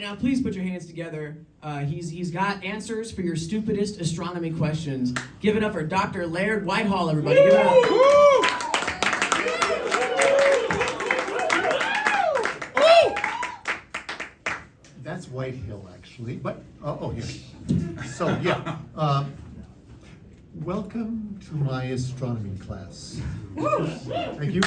now please put your hands together. He's got answers for your stupidest astronomy questions. Give it up for Dr. Laird Whitehill, everybody. Give it up. That's Whitehill, actually, but, here. So, yeah, welcome to my astronomy class. Thank you.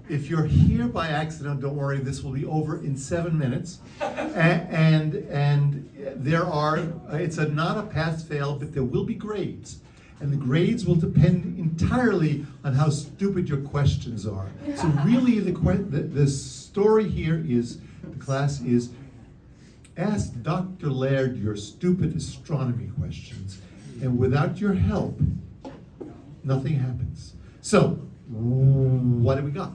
If you're here by accident, don't worry, this will be over in 7 minutes. And there are, it's not a pass-fail, but there will be grades. And the grades will depend entirely on how stupid your questions are. So really, the story here is, the class is, ask Dr. Laird your stupid astronomy questions. And without your help, nothing happens. So, what do we got?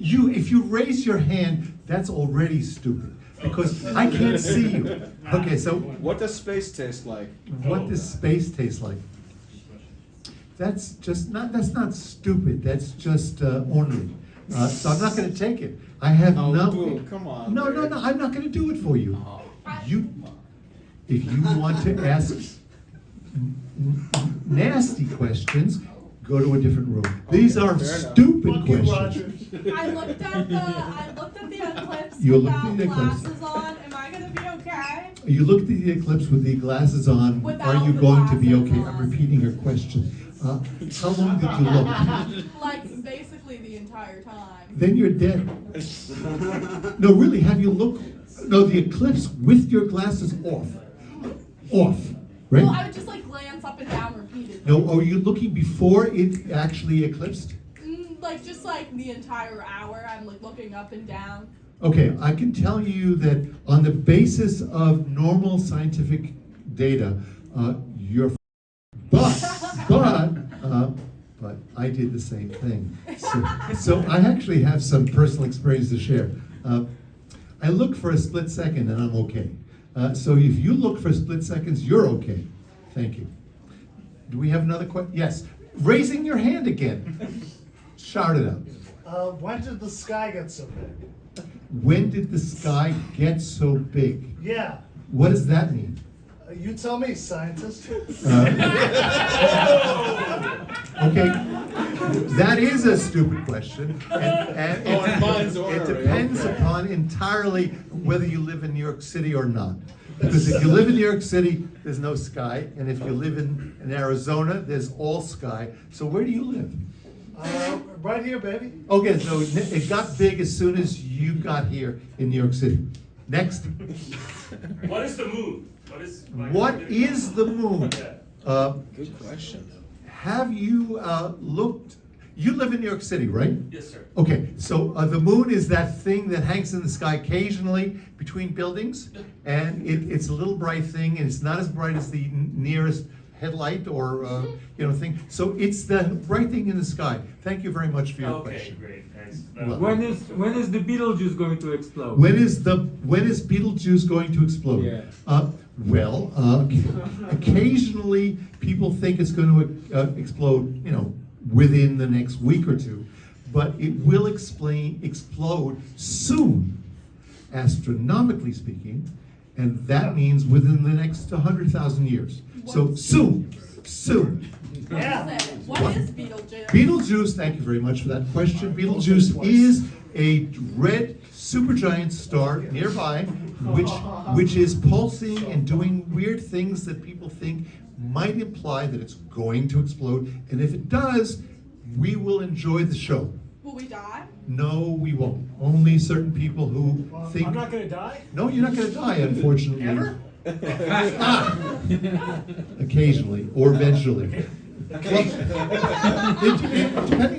If you raise your hand, that's already stupid, because I can't see you. Okay, so. What does space taste like? What does space taste like? That's not stupid, that's just ornery. So I'm not gonna take it. I have Boo, come on. No, I'm not gonna do it for you. If you want to ask nasty questions, go to a different room. These are stupid questions. I looked at the eclipse You looked without at the eclipse. glasses on. Am I gonna be okay? You looked at the eclipse with the glasses on. Without Are you the going to be glasses okay? on. I'm repeating your question. How long did you look? Like basically the entire time. Then you're dead. No, really, have you looked? No, the eclipse with your glasses off. Off, right? Well, I would just like glance up and down repeatedly. No, are you looking before it actually eclipsed? Like just like the entire hour, I'm like looking up and down. Okay, I can tell you that on the basis of normal scientific data, you're. But I did the same thing. So I actually have some personal experience to share. I look for a split second and I'm okay. So if you look for split seconds, you're okay. Thank you. Do we have another question? Yes. Raising your hand again. Shout it out. When did the sky get so big? When did the sky get so big? Yeah. What does that mean? You tell me, scientist. Okay, that is a stupid question, and it depends upon entirely whether you live in New York City or not. Because if you live in New York City, there's no sky, and if you live in Arizona, there's all sky. So where do you live? Right here, baby. Okay, so it got big as soon as you got here in New York City. Next. What is the moon? What is the moon? Good question. Have you looked? You live in New York City, right? Yes, sir. Okay, so the moon is that thing that hangs in the sky occasionally between buildings, and it's a little bright thing, and it's not as bright as the nearest headlight or thing. So it's the bright thing in the sky. Thank you very much for your question. Okay, great, thanks. Well, When is the Beetlejuice going to explode? when is Beetlejuice going to explode? Yeah. Occasionally people think it's going to explode, within the next week or two, but it will explode soon, astronomically speaking, and that means within the next 100,000 years. So soon. Yeah. What is Beetlejuice? Beetlejuice, thank you very much for that question. Beetlejuice is a red supergiant star nearby, which is pulsing and doing weird things that people think might imply that it's going to explode. And if it does, we will enjoy the show. Will we die? No, we won't. Only certain people who think. I'm not gonna die? No, you're not going to die, unfortunately. Ever? Occasionally, or eventually. Depending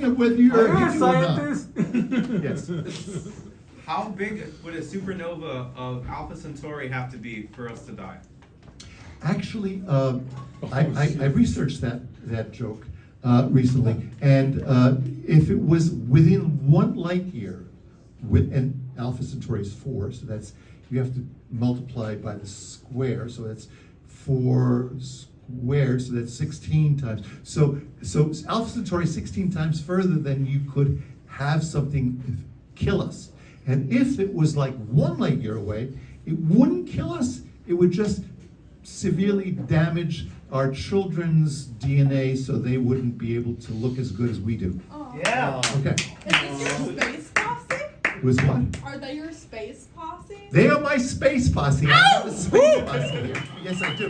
on whether you're a Hindu or not. Yes. How big would a supernova of Alpha Centauri have to be for us to die? Actually, I researched that joke recently, and if it was within 1 light year, and Alpha Centauri is 4, so that's, you have to multiply by the square, so that's 4 squared, so that's 16 times. So Alpha Centauri is 16 times further than you could have something kill us. And if it was like 1 light year away, it wouldn't kill us. It would just severely damage our children's DNA so they wouldn't be able to look as good as we do. Oh. Yeah. Okay. Is this your space posse? Was what? Are they your space posse? They are my space posse. I have a space posse here. Yes, I do.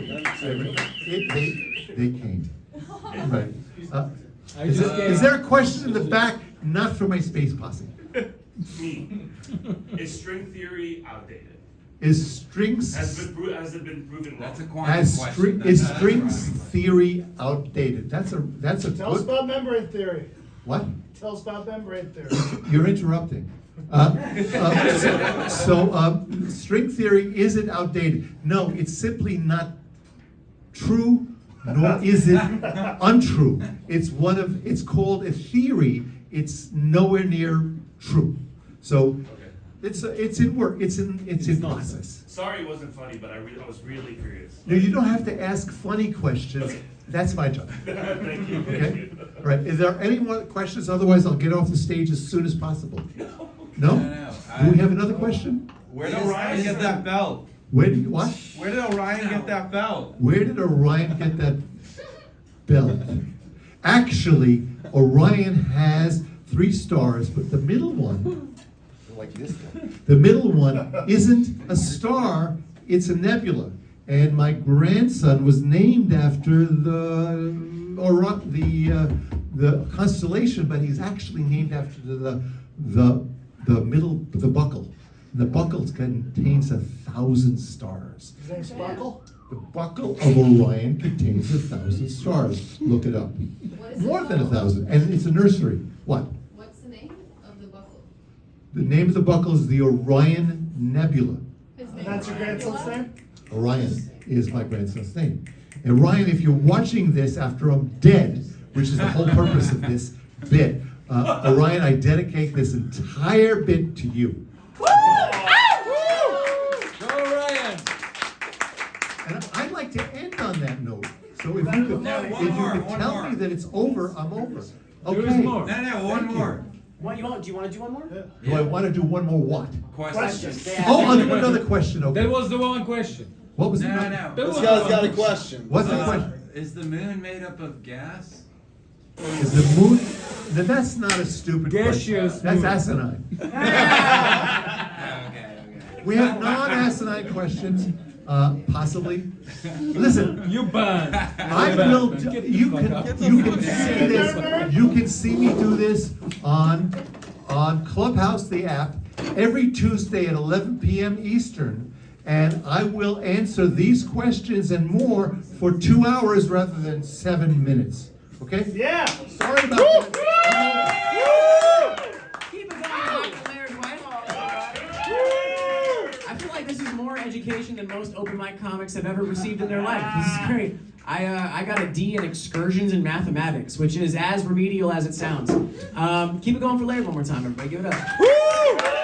They came. Right. I Is, just is there a question in the back not for my space posse? Me. Is string theory outdated? Is strings Has it been proven wrong? That's a quantum as question. is That's not strings astronomy. theory outdated? That's a Tell us good about membrane theory. what? Tell us about membrane theory. You're interrupting. String theory, is it outdated? No, it's simply not true, nor is it untrue. It's called a theory. It's nowhere near true. So it's in work. It's in process. Sorry it wasn't funny, but I was really curious. No, you don't have to ask funny questions. That's my job. Thank you. Okay? All right. Is there any more questions? Otherwise, I'll get off the stage as soon as possible. No? No. Do we have another question? Where did Orion get that belt? Where did what? Where did Orion get that belt? Where did Orion get that belt? Actually, Orion has 3 stars, but the middle one, Like this one. the middle one isn't a star, it's a nebula. And my grandson was named after the constellation, but he's actually named after the buckle. The buckle contains 1,000 stars. His name's Buckle? The buckle of Orion contains 1,000 stars. Look it up. What is it More than called? 1,000, and it's a nursery. What? What's the name of the buckle? The name of the buckle is the Orion Nebula. His name That's your is grandson's Angela? name? Orion is my grandson's name. And Orion, if you're watching this after I'm dead, which is the whole purpose of this bit, Orion, I dedicate this entire bit to you. Go Ryan! And I'd like to end on that note. So if you could, No, if one you more, could one tell more. me that it's over, I'm over. There is Okay. more. No, one Thank you. more. Do you want to do one more? Do I want to do one more what? Question. Oh, I'll do another question, okay. That was the one question. What was No, it? no. That This was guy's the got a one. question. What's the question? Is the moon made up of gas? Is the moon? Now, that's not a stupid Gaseous question. That's moon. asinine. Okay. We have non-asinine questions, possibly. Listen, You banned. I You're will. banned. Get the You fuck can. out. You can see this. You can see me do this on Clubhouse, the app, every Tuesday at 11 p.m. Eastern, and I will answer these questions and more for 2 hours rather than 7 minutes. Okay? Yeah. Sorry about that. Keep it going, Dr. Laird Whitehill. I feel like this is more education than most open mic comics have ever received in their life. This is great. I got a D in excursions in mathematics, which is as remedial as it sounds. Keep it going for Laird one more time, everybody. Give it up.